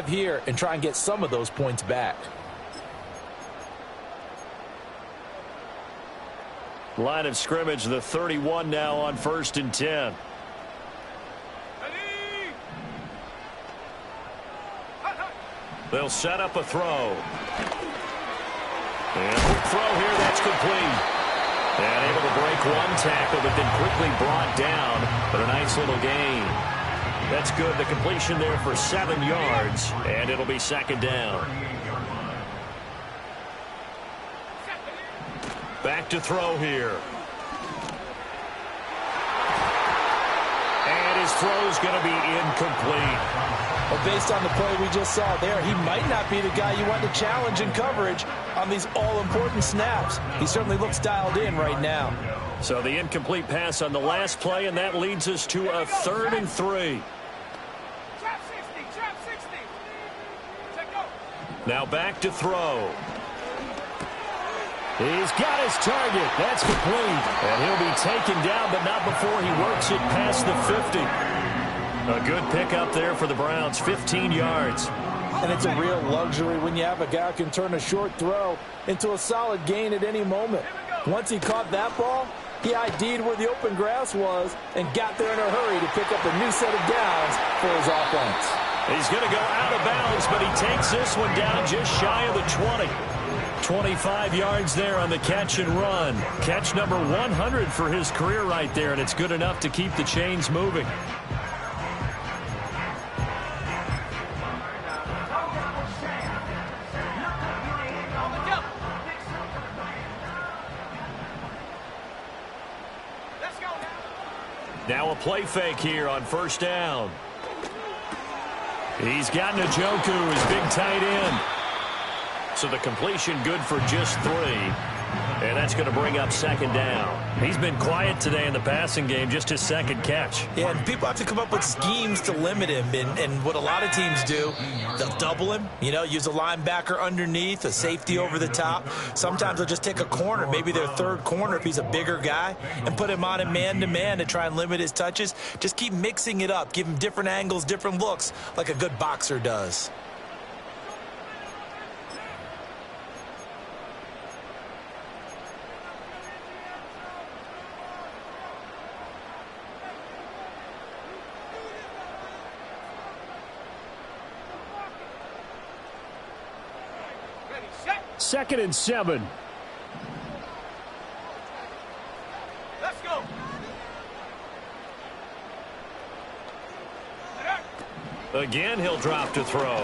here and try and get some of those points back. Line of scrimmage, the 31 now on 1st and 10. They'll set up a throw. And quick throw here, that's complete. And able to break one tackle, but then quickly brought down. But a nice little gain. That's good. The completion there for 7 yards. And it'll be 2nd down. Back to throw here. And his throw's going to be incomplete. Well, based on the play we just saw there, he might not be the guy you want to challenge in coverage on these all-important snaps. He certainly looks dialed in right now. So the incomplete pass on the last play, and that leads us to a 3rd and 3. Now back to throw. He's got his target. That's complete. And he'll be taken down, but not before he works it past the 50. A good pickup there for the Browns, 15 yards. And it's a real luxury when you have a guy who can turn a short throw into a solid gain at any moment. Once he caught that ball, he ID'd where the open grass was and got there in a hurry to pick up a new set of downs for his offense. He's going to go out of bounds, but he takes this one down just shy of the 20. 25 yards there on the catch and run. Catch number 100 for his career right there, and it's good enough to keep the chains moving. Now a play fake here on 1st down. He's got Njoku, his big tight end. So the completion good for just 3. And that's going to bring up 2nd down. He's been quiet today in the passing game, just his 2nd catch. Yeah, and people have to come up with schemes to limit him. And what a lot of teams do, they'll double him, use a linebacker underneath, a safety over the top. Sometimes they'll just take a corner, maybe their 3rd corner if he's a bigger guy, and put him on a man-to-man to try and limit his touches. Just keep mixing it up. Give him different angles, different looks, like a good boxer does. Second and 7. Let's go. Again, he'll drop to throw. Over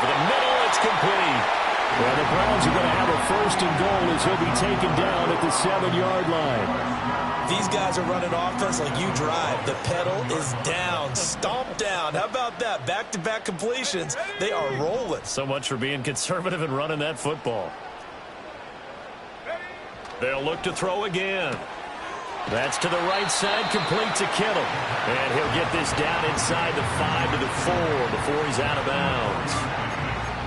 the middle, it's complete. Well, the Browns are going to have a 1st and goal as he'll be taken down at the 7-yard line. These guys are running offense like you drive. The pedal is down, stomped down. How about that? Back-to-back completions. They are rolling. So much for being conservative and running that football. They'll look to throw again. That's to the right side, complete to Kittle. And he'll get this down inside the 5 to the 4 before he's out of bounds.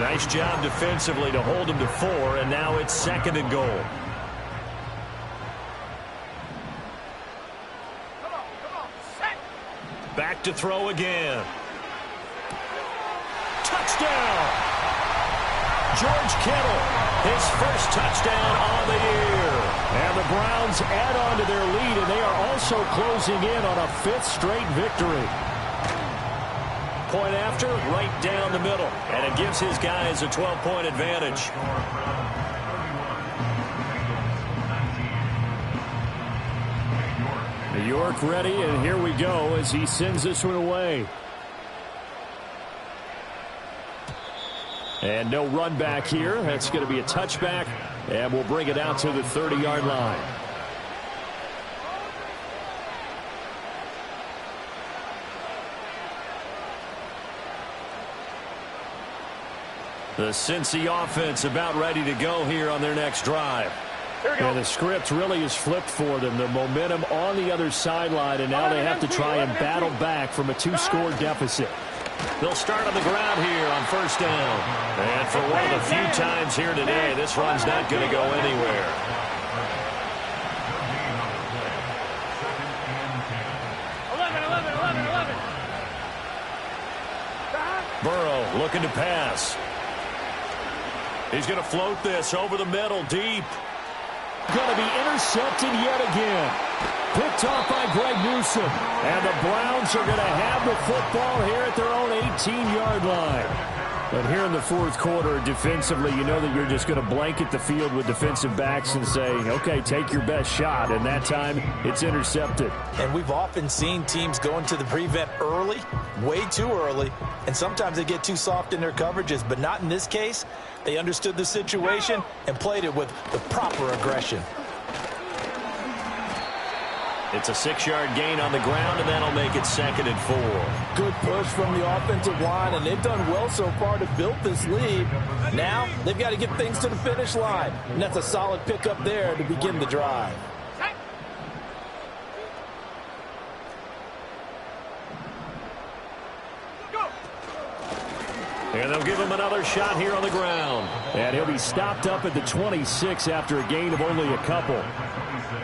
Nice job defensively to hold him to 4, and now it's 2nd and goal. Back to throw again. Touchdown! George Kittle, his 1st touchdown on the year. And the Browns add on to their lead, and they are also closing in on a 5th straight victory. Point after, right down the middle. And it gives his guys a 12-point advantage. New York ready, and here we go as he sends this one away. And no run back here. That's going to be a touchback, and we'll bring it out to the 30-yard line. The Cincy offense about ready to go here on their next drive. And the script really is flipped for them. The momentum on the other sideline, and now they have to try and battle back from a 2-score deficit. They'll start on the ground here on 1st down. And for one of the few times here today, this run's not going to go anywhere. looking to pass. He's going to float this over the middle, deep. Going to be intercepted yet again. Picked off by Greg Newsome. And the Browns are going to have the football here at their own 18-yard line. But here in the fourth quarter, defensively, you know that you're just going to blanket the field with defensive backs and say, okay, take your best shot. And that time, it's intercepted. And we've often seen teams go into the prevent early, way too early, and sometimes they get too soft in their coverages. But not in this case. They understood the situation and played it with the proper aggression. It's a 6-yard gain on the ground, and that'll make it 2nd and 4. Good push from the offensive line, and they've done well so far to build this lead. Now, they've got to get things to the finish line, and that's a solid pickup there to begin the drive. And they'll give him another shot here on the ground. And he'll be stopped up at the 26 after a gain of only a couple.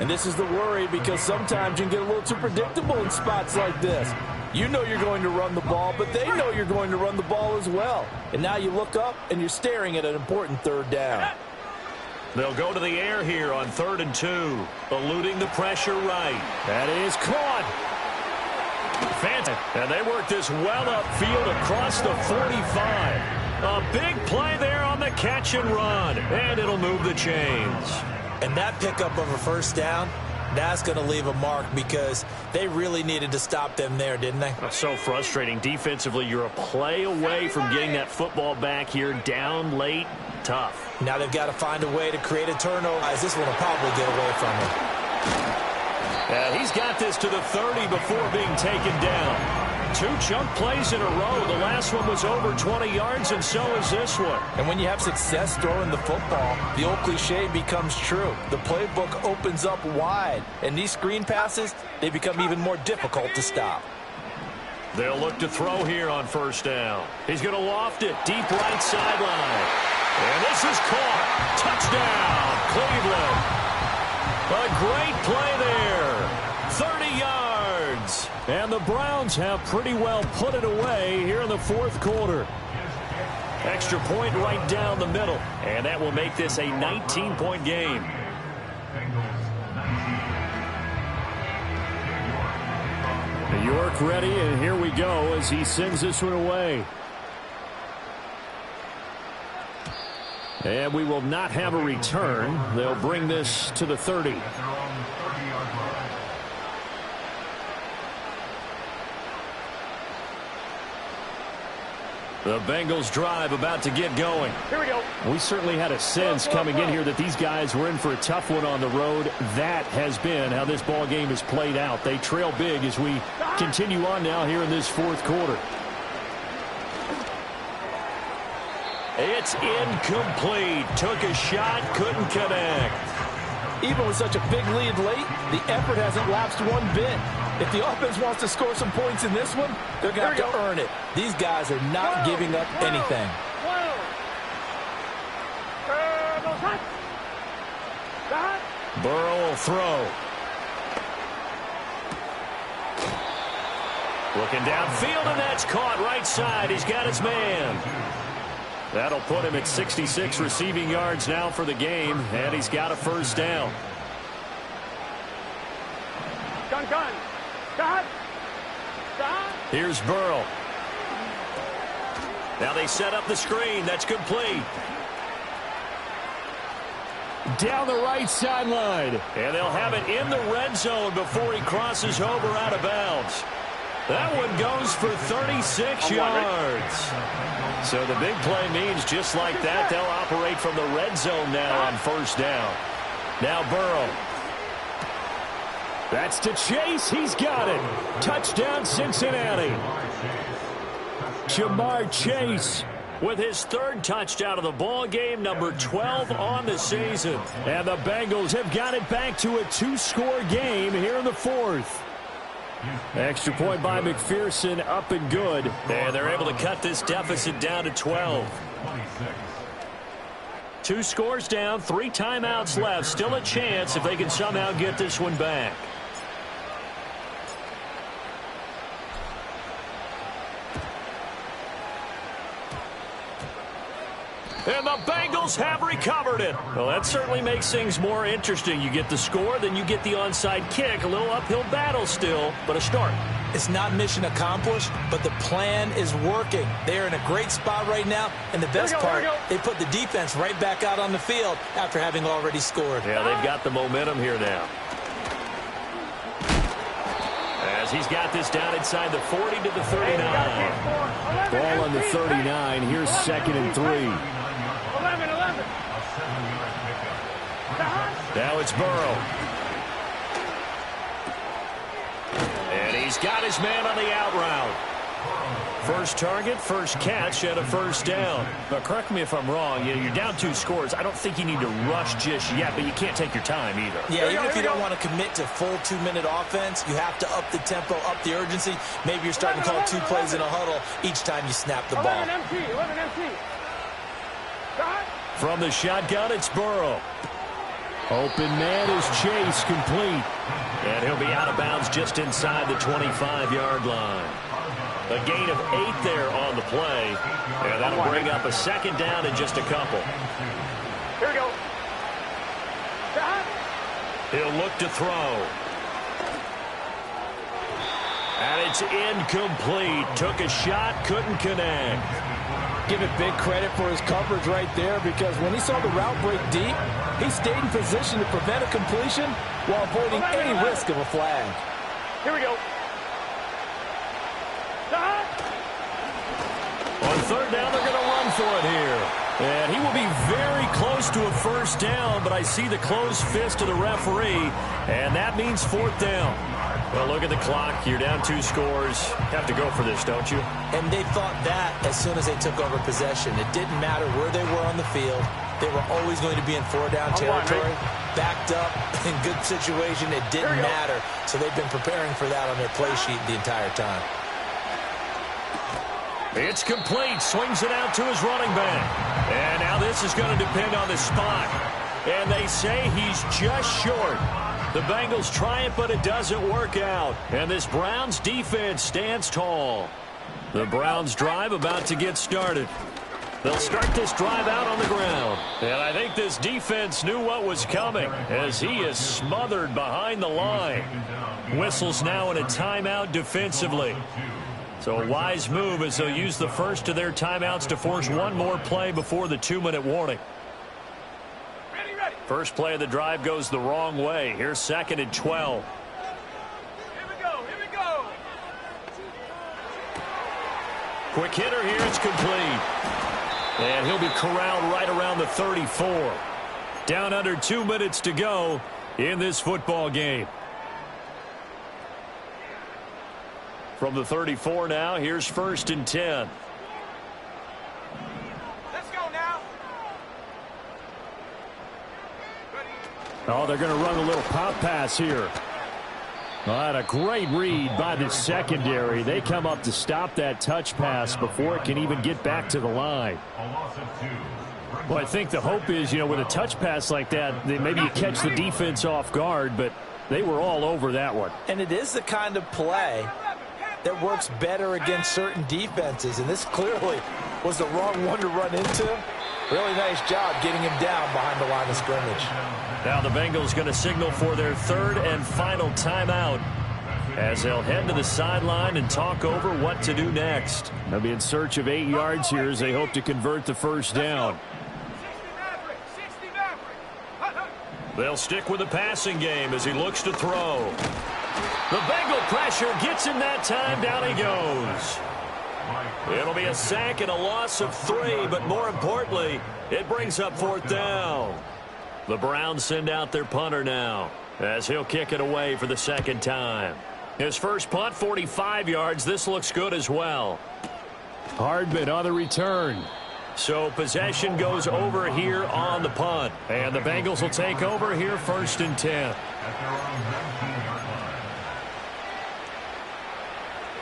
And this is the worry, because sometimes you can get a little too predictable in spots like this. You know you're going to run the ball, but they know you're going to run the ball as well. And now you look up, and you're staring at an important 3rd down. They'll go to the air here on 3rd and 2, eluding the pressure right. That is caught. Fantastic. And they work this well upfield across the 45. A big play there on the catch and run, and it'll move the chains. And that pickup of a 1st down, that's going to leave a mark, because they really needed to stop them there, didn't they? That's so frustrating. Defensively, you're a play away from getting that football back here, down late, tough. Now they've got to find a way to create a turnover, as this one will probably get away from him. And he's got this to the 30 before being taken down. 2 chunk plays in a row. The last one was over 20 yards, and so is this one. And when you have success throwing the football, the old cliche becomes true. The playbook opens up wide, and these screen passes, they become even more difficult to stop. They'll look to throw here on 1st down. He's going to loft it deep right sideline. And this is caught. Touchdown, Cleveland. A great play there. 30 yards. And the Browns have pretty well put it away here in the fourth quarter. Extra point right down the middle. And that will make this a 19-point game. York ready, and here we go as he sends this one away. And we will not have a return. They'll bring this to the 30. The Bengals drive about to get going. Here we go. We certainly had a sense coming in here that these guys were in for a tough one on the road. That has been how this ball game has played out. They trail big as we continue on now here in this fourth quarter. It's incomplete. Took a shot, couldn't connect. Even with such a big lead late, the effort hasn't lapsed one bit. If the offense wants to score some points in this one, they're going to have to earn it. These guys are not giving up anything. Burrow will throw. Looking downfield, and that's caught right side. He's got his man. That'll put him at 66 receiving yards now for the game, and he's got a first down. Gun. Here's Burrow. Now they set up the screen. That's complete. Down the right sideline. And they'll have it in the red zone before he crosses over out of bounds. That one goes for 36 yards. So the big play means just like that, they'll operate from the red zone now on first down. Now Burrow. That's to Chase. He's got it. Touchdown, Cincinnati. Jamar Chase with his third touchdown of the ball game, number 12 on the season. And the Bengals have got it back to a two-score game here in the fourth. Extra point by McPherson, up and good. And they're able to cut this deficit down to 12. 2 scores down, 3 timeouts left. Still a chance if they can somehow get this one back. And the Bengals have recovered it. Well, that certainly makes things more interesting. You get the score, then you get the onside kick. A little uphill battle still, but a start. It's not mission accomplished, but the plan is working. They're in a great spot right now, and the best part, they put the defense right back out on the field after having already scored. Yeah, they've got the momentum here now. As he's got this down inside the 40 to the 39. Ball on the 39. Here's 2nd and 3. 11. Now it's Burrow. And he's got his man on the out route. First target, first catch, and a first down. But correct me if I'm wrong. You're down 2 scores. I don't think you need to rush just yet, but you can't take your time either. Yeah, even if you don't want to commit to full 2-minute offense, you have to up the tempo, up the urgency. Maybe you're starting to call 2 plays in a huddle each time you snap the ball. 11 MT. From the shotgun, it's Burrow. Open man is Chase, complete. And he'll be out of bounds just inside the 25-yard line. A gain of 8 there on the play. And that'll bring up a 2nd down in just a couple. Here we go. He'll look to throw. And it's incomplete. Took a shot, couldn't connect. Give it big credit for his coverage right there, because when he saw the route break deep, he stayed in position to prevent a completion while avoiding any risk of a flag. Here we go. On 3rd down, they're going to run for it here. And he will be very close to a first down, but I see the closed fist of the referee, and that means 4th down. Well, look at the clock. You're down 2 scores. Have to go for this, don't you? And they thought that as soon as they took over possession. It didn't matter where they were on the field. They were always going to be in 4-down territory. Backed up, in good situation. It didn't matter. So they've been preparing for that on their play sheet the entire time. It's complete. Swings it out to his running back. And now this is going to depend on the spot. And they say he's just short. The Bengals try it, but it doesn't work out. And this Browns defense stands tall. The Browns drive about to get started. They'll start this drive out on the ground. And I think this defense knew what was coming as he is smothered behind the line. Whistles now in a timeout defensively. So a wise move as they'll use the first of their timeouts to force one more play before the 2-minute warning. First play of the drive goes the wrong way. Here's 2nd and 12. Here we go. Quick hitter here. It's complete. And he'll be corralled right around the 34. Down under 2 minutes to go in this football game. From the 34 now, here's 1st and 10. Let's go now. Oh, they're going to run a little pop pass here. Well, that a great read by the secondary. They come up to stop that touch pass before it can even get back to the line. Well, I think the hope is, with a touch pass like that, maybe you catch the defense off guard, but they were all over that one. And it is the kind of play that works better against certain defenses, and this clearly was the wrong one to run into. Really nice job getting him down behind the line of scrimmage. Now the Bengals going to signal for their 3rd and final timeout as they'll head to the sideline and talk over what to do next. They'll be in search of 8 yards here as they hope to convert the first down. 60 Maverick. They'll stick with the passing game as he looks to throw. The Bengal pressure gets him that time. Down he goes. It'll be a sack and a loss of 3, but more importantly, it brings up 4th down. The Browns send out their punter now as he'll kick it away for the 2nd time. His first punt, 45 yards. This looks good as well. Hardman on the return. So possession goes over here on the punt. And the Bengals will take over here 1st and 10.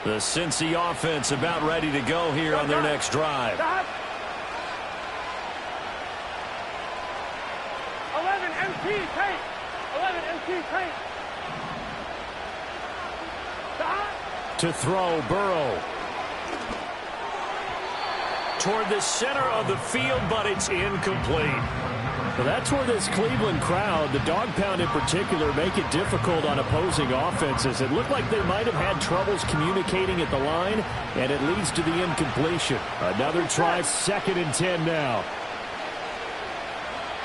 The Cincy offense about ready to go here on their next drive. 11 MT paint. 11 MT paint. To throw, Burrow. toward the center of the field, but it's incomplete. So that's where this Cleveland crowd, the dog pound in particular, make it difficult on opposing offenses. It looked like they might have had troubles communicating at the line, and it leads to the incompletion. Another try, 2nd and 10 now.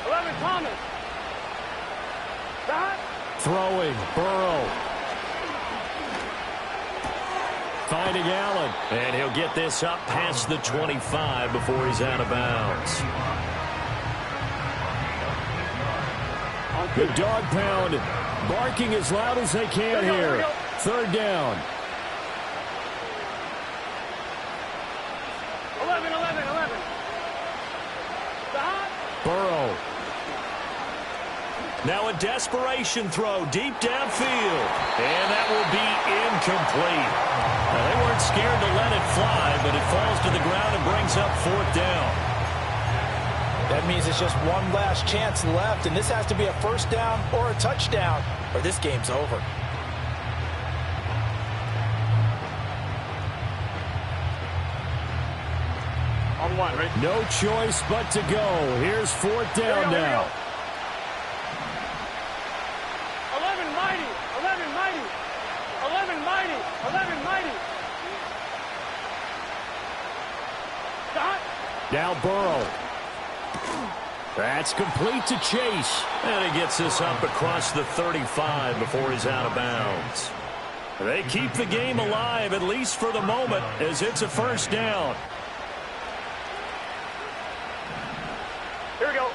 11, Thomas. Back. Throwing, Burrow. Finding Allen. And he'll get this up past the 25 before he's out of bounds. The dog pound barking as loud as they can here. 3rd down. 11. Burrow. Now a desperation throw deep downfield. And that will be incomplete. Now, they weren't scared to let it fly, but it falls to the ground and brings up 4th down. That means it's just one last chance left, and this has to be a 1st down or a touchdown, or this game's over. On 1, right? No choice but to go. Here's 4th down now. 11 mighty. 11 mighty. 11 mighty. 11 mighty. Stop. Now Burrow. That's complete to Chase. And he gets this up across the 35 before he's out of bounds. They keep the game alive, at least for the moment, as it's a 1st down. Here we go.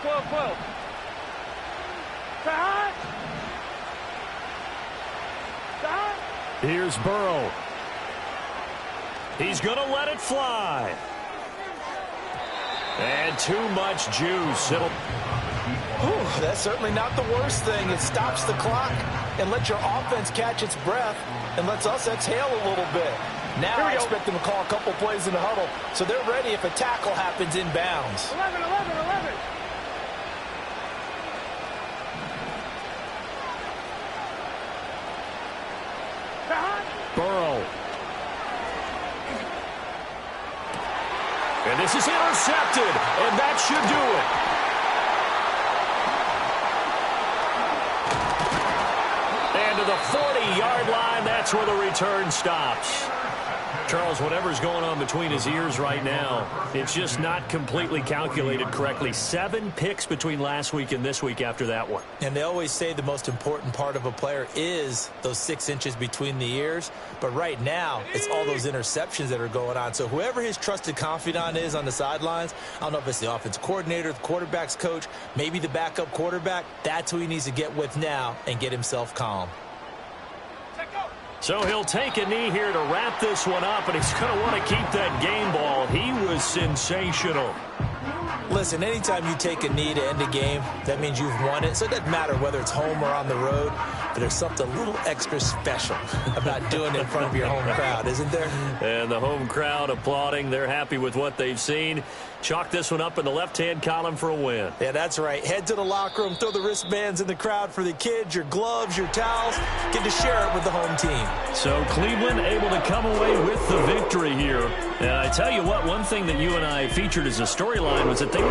Twelve. Stop. Here's Burrow. He's going to let it fly. And too much juice. That's certainly not the worst thing. It stops the clock and lets your offense catch its breath and lets us exhale a little bit. Now I expect them to call a couple plays in the huddle, so they're ready if a tackle happens in bounds. 11. Burrow. And this is intercepted, and that should do it. And to the 40-yard line, that's where the return stops. Charles, whatever's going on between his ears right now, it's just not completely calculated correctly. 7 picks between last week and this week after that one. And they always say the most important part of a player is those 6 inches between the ears. But right now, it's all those interceptions that are going on. So whoever his trusted confidant is on the sidelines, I don't know if it's the offense coordinator, the quarterback's coach, maybe the backup quarterback, that's who he needs to get with now and get himself calm. So he'll take a knee here to wrap this one up, and he's going to want to keep that game ball. He was sensational. Listen, anytime you take a knee to end a game, that means you've won it. So it doesn't matter whether it's home or on the road, but there's something a little extra special about doing it in front of your home crowd, isn't there? And the home crowd applauding. They're happy with what they've seen. Chalk this one up in the left-hand column for a win. Yeah, that's right. Head to the locker room, throw the wristbands in the crowd for the kids, your gloves, your towels. Get to share it with the home team. So Cleveland able to come away with the victory here. And I tell you what, one thing that you and I featured as a storyline was that they were